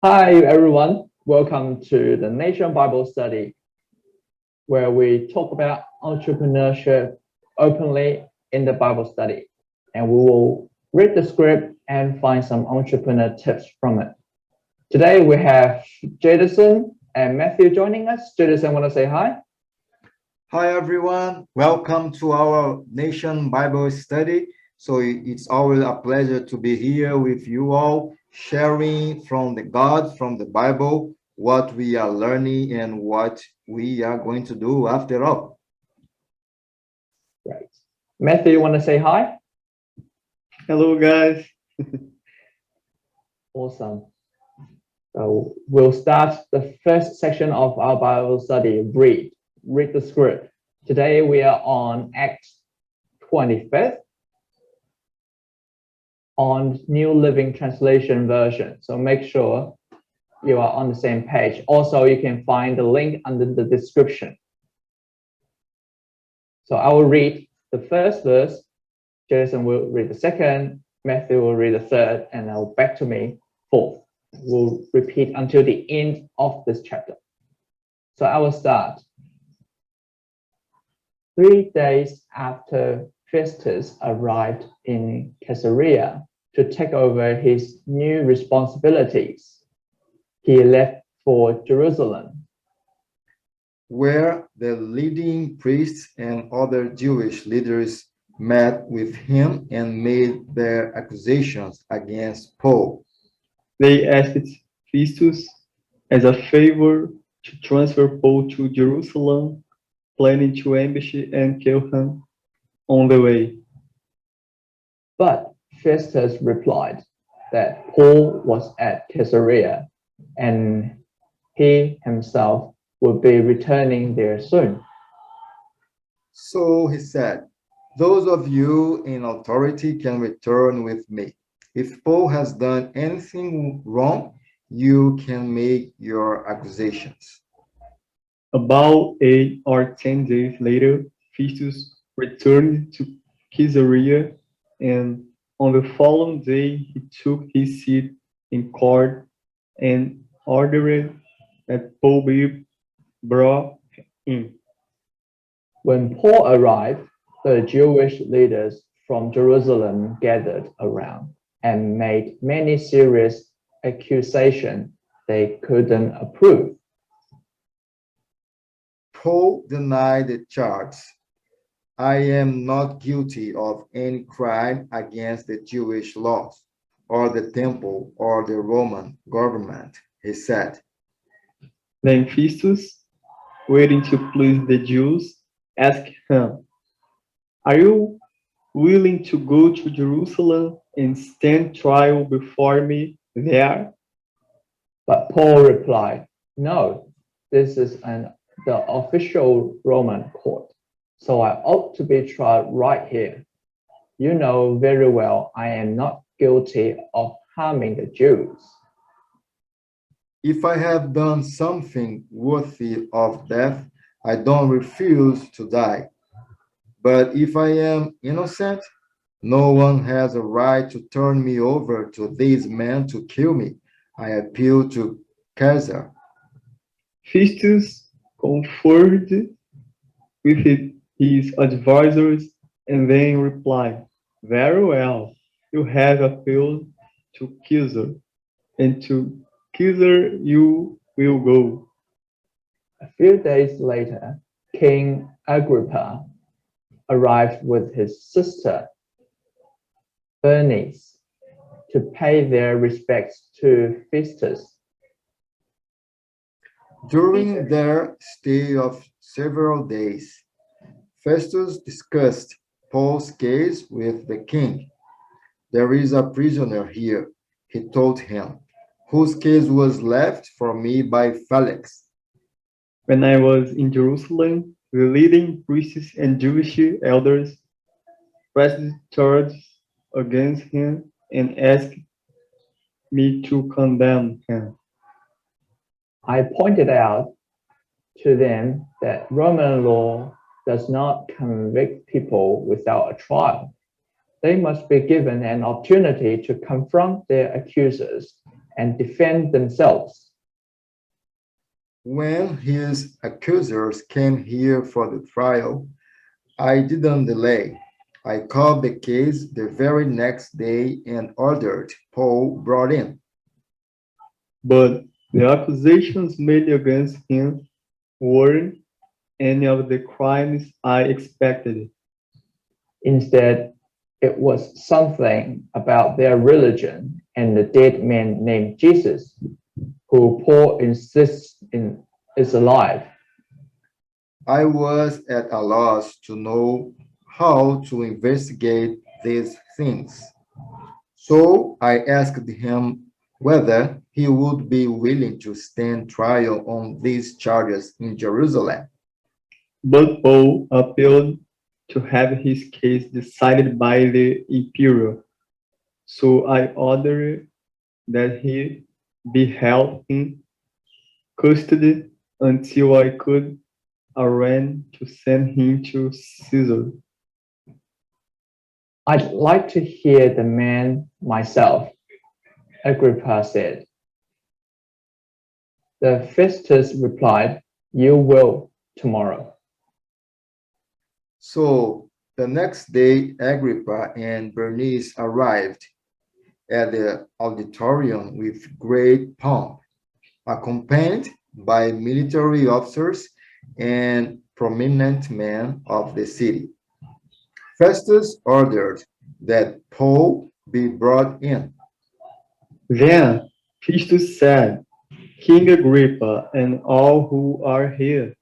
Hi, everyone. Welcome to the Nation Bible Study, where we talk about entrepreneurship openly in the Bible study. And we will read the script and find some entrepreneur tips from it. Today, we have Jason and Matthew joining us. Jason, want to say hi? Hi, everyone. Welcome to our Nation Bible Study. So it's always a pleasure to be here with you all, sharing from the Bible, what we are learning and what we are going to do after all. Right. Matthew, you want to say hi? Hello, guys. Awesome. So we'll start the first section of our Bible study, read the script. Today we are on Acts 25th on New Living Translation version. So make sure you are on the same page. Also, you can find the link under the description. So I will read the first verse. Jason will read the second. Matthew will read the third, and I'll back to me fourth. We'll repeat until the end of this chapter. So I will start. 3 days after Festus arrived in Caesarea to take over his new responsibilities, he left for Jerusalem, where the leading priests and other Jewish leaders met with him and made their accusations against Paul. They asked Festus as a favor to transfer Paul to Jerusalem, planning to ambush and kill him on the way. but Festus replied that Paul was at Caesarea and he himself would be returning there soon. So he said, "Those of you in authority can return with me. If Paul has done anything wrong, you can make your accusations." About 8 or 10 days later, Festus returned to Caesarea, and on the following day he took his seat in court and ordered that Paul be brought in. When Paul arrived, the Jewish leaders from Jerusalem gathered around and made many serious accusations they couldn't approve. Paul denied the charge. "I am not guilty of any crime against the Jewish laws, or the temple, or the Roman government," he said. Then Festus, waiting to please the Jews, asked him, "Are you willing to go to Jerusalem and stand trial before me there?" But Paul replied, "No, this is the official Roman court, so I ought to be tried right here. You know very well I am not guilty of harming the Jews." "If I have done something worthy of death, I don't refuse to die. But if I am innocent, no one has a right to turn me over to these men to kill me. I appeal to Caesar." Festus conferred with his advisors and then replied, "Very well, you have appealed to Caesar, and to Caesar you will go." A few days later, King Agrippa arrived with his sister Bernice to pay their respects to Festus. During their stay of several days, Festus discussed Paul's case with the king. "There is a prisoner here," he told him, "whose case was left for me by Felix." When I was in Jerusalem, the leading priests and Jewish elders pressed charges against him and asked me to condemn him. I pointed out to them that Roman law does not convict people without a trial. They must be given an opportunity to confront their accusers and defend themselves. When his accusers came here for the trial, I didn't delay. I called the case the very next day and ordered Paul brought in. But the accusations made against him weren't any of the crimes I expected. Instead, it was something about their religion and the dead man named Jesus, who Paul insists is alive. I was at a loss to know how to investigate these things. So I asked him whether he would be willing to stand trial on these charges in Jerusalem. But Paul appealed to have his case decided by the emperor. So I ordered that he be held in custody until I could arrange to send him to Caesar. I'd like to hear the man myself, Agrippa said. The Festus replied, "You will tomorrow." So the next day, Agrippa and Bernice arrived at the auditorium with great pomp, accompanied by military officers and prominent men of the city. Festus ordered that Paul be brought in. Then Festus said, King Agrippa and all who are here,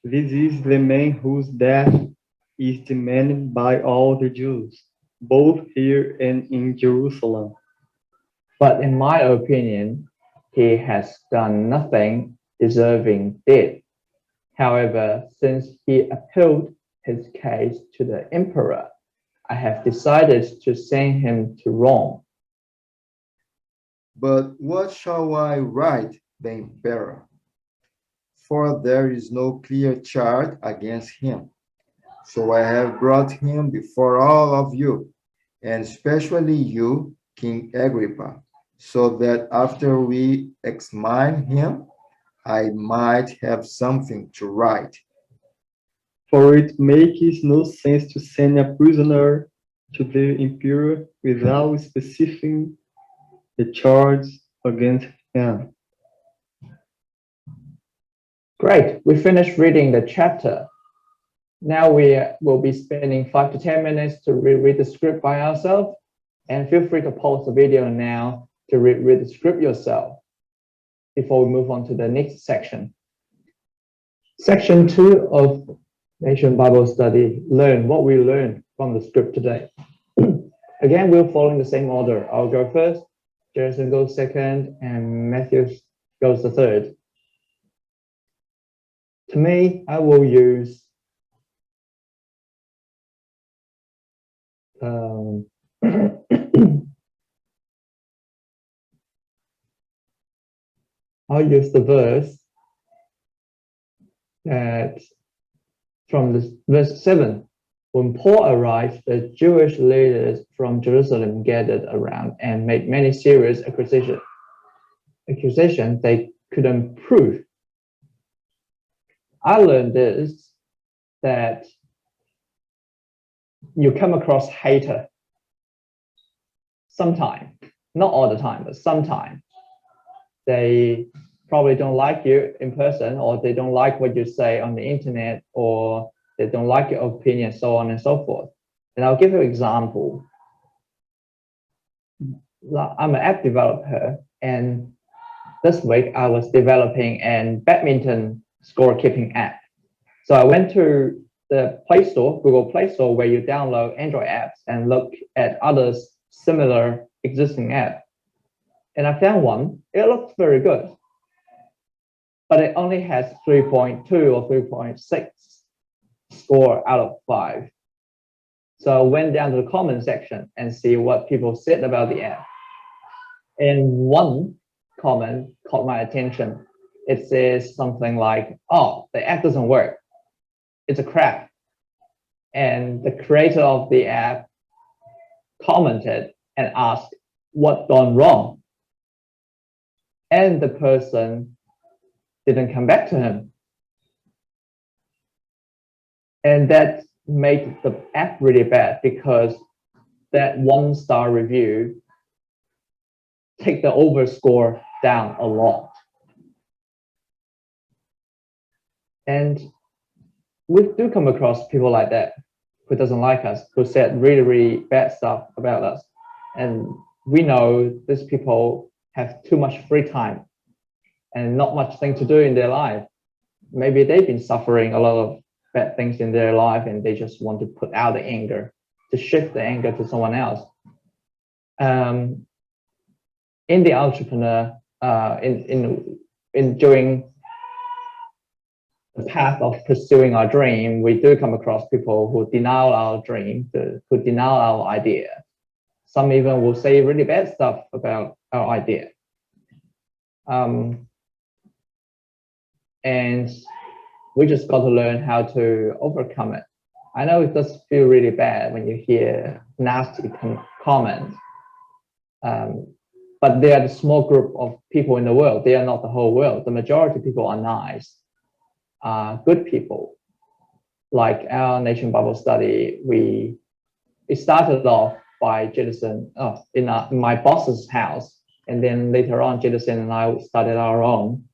this is the man whose death is demanded by all the Jews, both here and in Jerusalem. But in my opinion, he has done nothing deserving death. However, since he appealed his case to the emperor, I have decided to send him to Rome. But what shall I write the emperor? For there is no clear charge against him. So I have brought him before all of you, and especially you, King Agrippa, so that after we examine him, I might have something to write. For it makes no sense to send a prisoner to the emperor without specifying the charge against him. Great, we finished reading the chapter. Now we will be spending 5 to 10 minutes to reread the script by ourselves, and feel free to pause the video now to read the script yourself before we move on to the next section. Section 2 of Nation Bible Study, learn what we learned from the script today. Again, we're following the same order. I'll go first, Jason goes second, and Matthew goes the third. To me, I will use I'll use the verse that from the verse 7. When Paul arrived, the Jewish leaders from Jerusalem gathered around and made many serious accusations they couldn't prove. I learned this, that you come across hater sometime, not all the time, but sometime. They probably don't like you in person, or they don't like what you say on the internet, or they don't like your opinion, so on and so forth. And I'll give you an example. I'm an app developer, and this week I was developing a badminton scorekeeping app. So I went to the Play Store, Google Play Store, where you download Android apps and look at others similar existing apps. And I found one. It looks very good, but it only has 3.2 or 3.6 score out of 5. So I went down to the comment section and see what people said about the app. And one comment caught my attention. It says something like, "Oh, the app doesn't work. It's a crap." And the creator of the app commented and asked, "What gone wrong?" and the person didn't come back to him. And that made the app really bad, because that 1-star review take the overscore down a lot. And we do come across people like that who doesn't like us, who said really, really bad stuff about us. And we know these people have too much free time and not much thing to do in their life. Maybe they've been suffering a lot of bad things in their life, and they just want to put out the anger, to shift the anger to someone else. In the entrepreneur, during the path of pursuing our dream, we do come across people who deny our dream, who deny our idea. Some even will say really bad stuff about our idea. And we just got to learn how to overcome it. I know it does feel really bad when you hear nasty comments, but they are the small group of people in the world. They are not the whole world. The majority of people are nice, good people. Like our Nation Bible Study, it started off by Jason in my boss's house, and then later on, Jason and I started our own.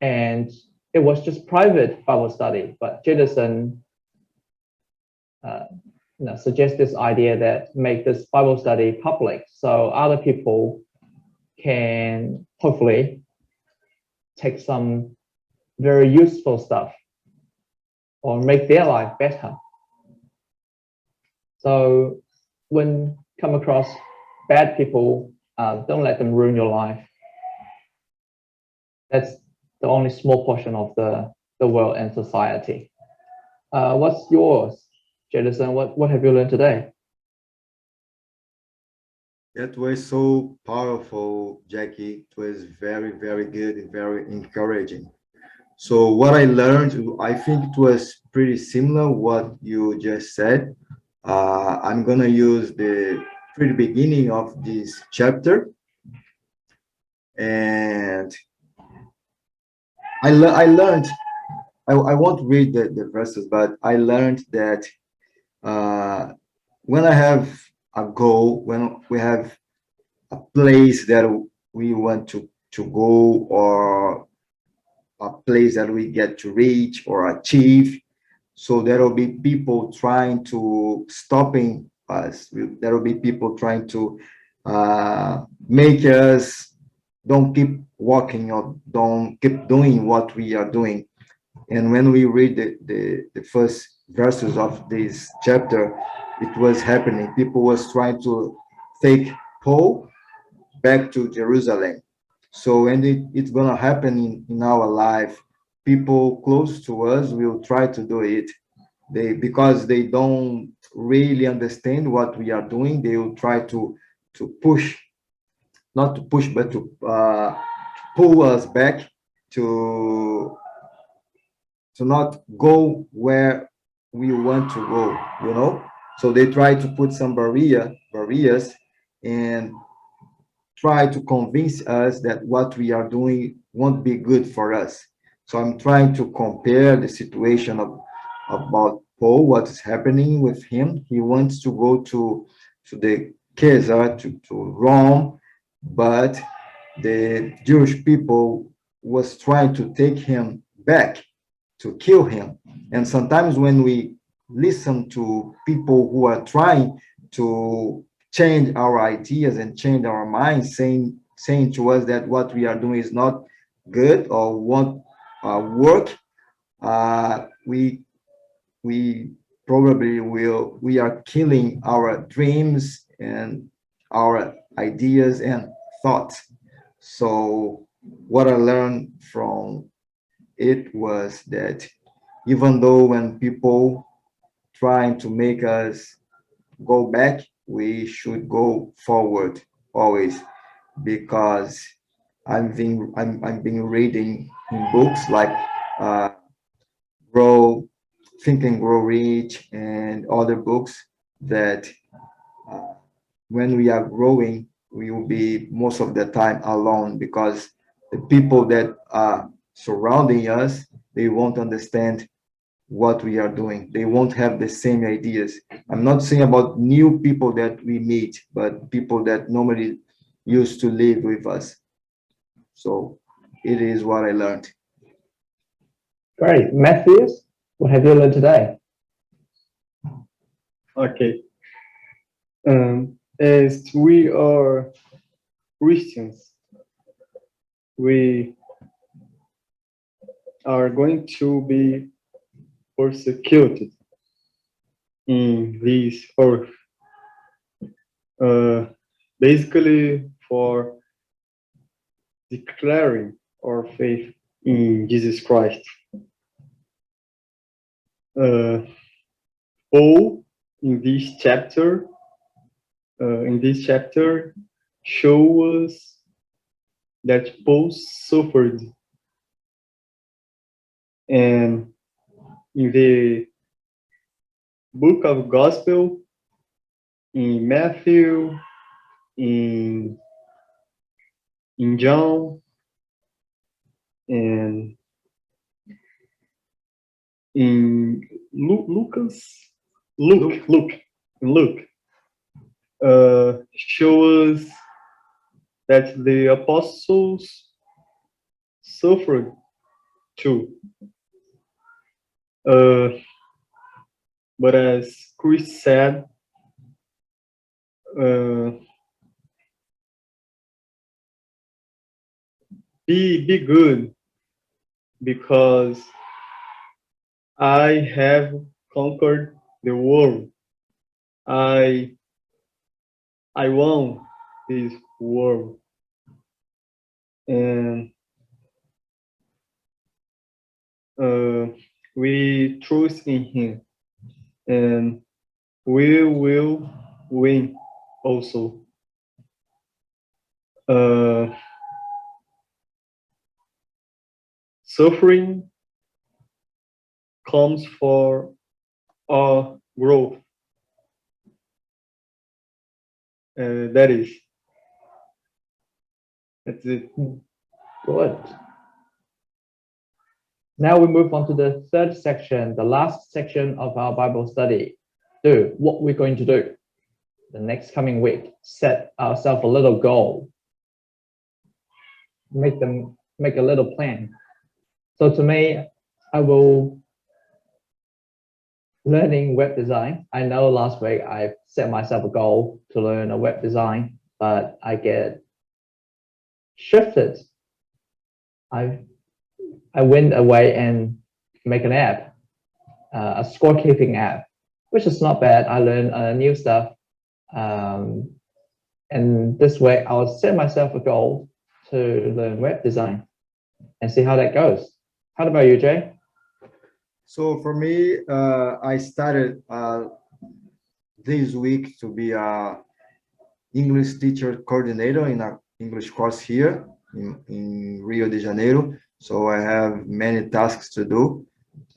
And it was just private Bible study, but Jason suggest this idea that make this Bible study public, so other people can hopefully take some very useful stuff or make their life better. So when come across bad people, don't let them ruin your life. That's the only small portion of the world and society. What's yours, Jason? What have you learned today? That was so powerful, Jackie. It was very, very good and very encouraging. So what I learned, I think it was pretty similar what you just said. I'm gonna use the pretty beginning of this chapter, and I learned. I won't read the verses, but I learned that when I have a goal, when we have a place that we want to go, or a place that we get to reach or achieve, so there will be people trying to stopping us. There will be people trying to make us don't keep walking or don't keep doing what we are doing. And when we read the first verses of this chapter, it was happening. People was trying to take Paul back to Jerusalem. So, and it's gonna happen in our life. People close to us will try to do it. Because they don't really understand what we are doing, they will try to push, not to push, but to pull us back to not go where we want to go, you know. So they try to put some barriers and try to convince us that what we are doing won't be good for us. So I'm trying to compare the situation about Paul, what is happening with him. He wants to go to the Caesar, to Rome, but the Jewish people was trying to take him back, to kill him. And sometimes when we listen to people who are trying to change our ideas and change our minds, saying to us that what we are doing is not good or won't work, we probably we are killing our dreams and our ideas and thoughts. So what I learned from it was that even though when people trying to make us go back, we should go forward always, because I've been reading in books like Grow, Think and Grow Rich, and other books that when we are growing, we will be most of the time alone, because the people that are surrounding us, they won't understand what we are doing. They won't have the same ideas. I'm not saying about new people that we meet, but people that normally used to live with us. So it is what I learned. Great. Matthews, what have you learned today? Okay. As we are Christians, we are going to be persecuted in this earth. Basically for declaring our faith in Jesus Christ. Paul in this chapter show us that Paul suffered, and in the book of Gospel, in Matthew, in John, and in Luke, show us that the apostles suffered too. But as Chris said, be good, because I have conquered the world. I won this world, and we trust in Him, and we will win also. Suffering comes for our growth. That's it. Good. Now we move on to the third section, the last section of our Bible study. What we're going to do the next coming week. Set ourselves a little goal. Make a little plan. So to me, I will learning web design. I know last week I set myself a goal to learn a web design, but I get shifted. I went away and make an app, a scorekeeping app, which is not bad. I learned new stuff. And this way I'll set myself a goal to learn web design and see how that goes. How about you, Jay? So for me, I started this week to be a English teacher coordinator in an English course here in Rio de Janeiro. So I have many tasks to do.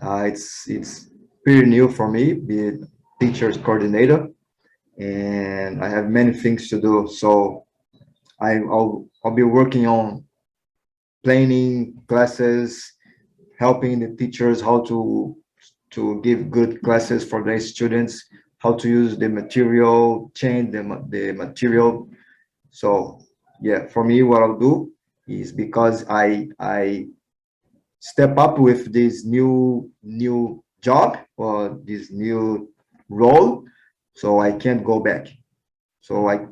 It's pretty new for me, be a teacher's coordinator, and I have many things to do. So I'll be working on planning classes, helping the teachers how to give good classes for their students, how to use the material, change the material. So yeah, for me, what I'll do is, because I step up with this new job or this new role, so I can't go back. So I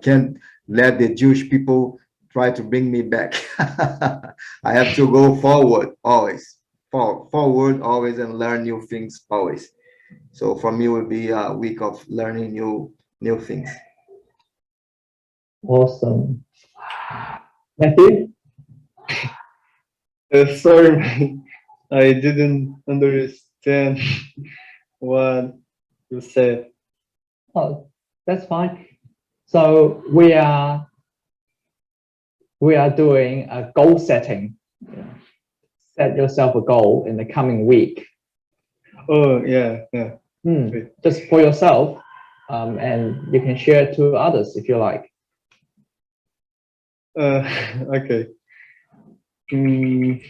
can't let the Jewish people try to bring me back. I have to go forward always, forward always, and learn new things always. So for me, it will be a week of learning new things. Awesome. Matthew? Sorry, man. I didn't understand what you said. Oh, that's fine. So we are doing a goal setting. Set yourself a goal in the coming week. Oh, yeah. Just for yourself, and you can share it to others if you like. Okay. Mm,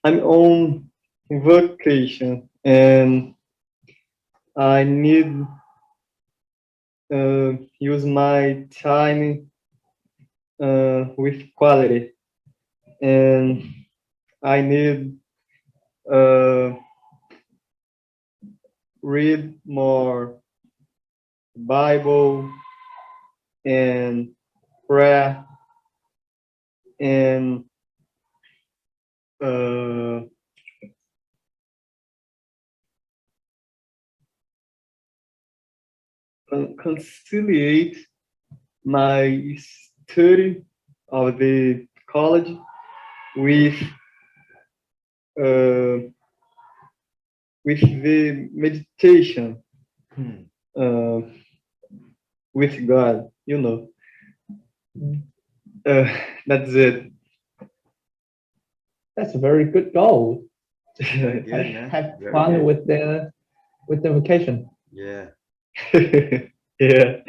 I'm on vacation and I need use my time with quality, and I need uh, read more Bible and prayer and uh, conciliate my study of the college with uh, with the meditation Hmm. uh, with God, you know. Uh, that's it. That's a very good goal. Very good, man. Have Very fun good. with the vacation. Yeah. Yeah.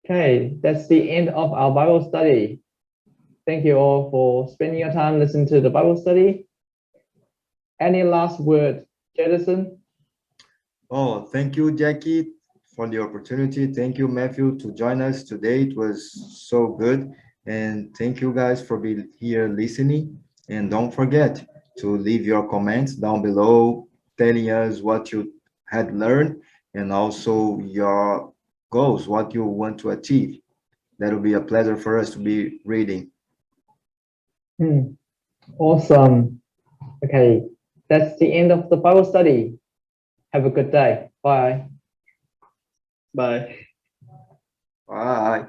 Okay, that's the end of our Bible study. Thank you all for spending your time listening to the Bible study. Any last word, Jefferson? Oh, thank you, Jackie, for the opportunity. Thank you, Matthew, to join us today. It was so good. And thank you guys for being here listening. And don't forget to leave your comments down below, telling us what you had learned and also your goals, what you want to achieve. That will be a pleasure for us to be reading. Awesome. Okay, that's the end of the Bible study. Have a good day. Bye. Bye. Bye.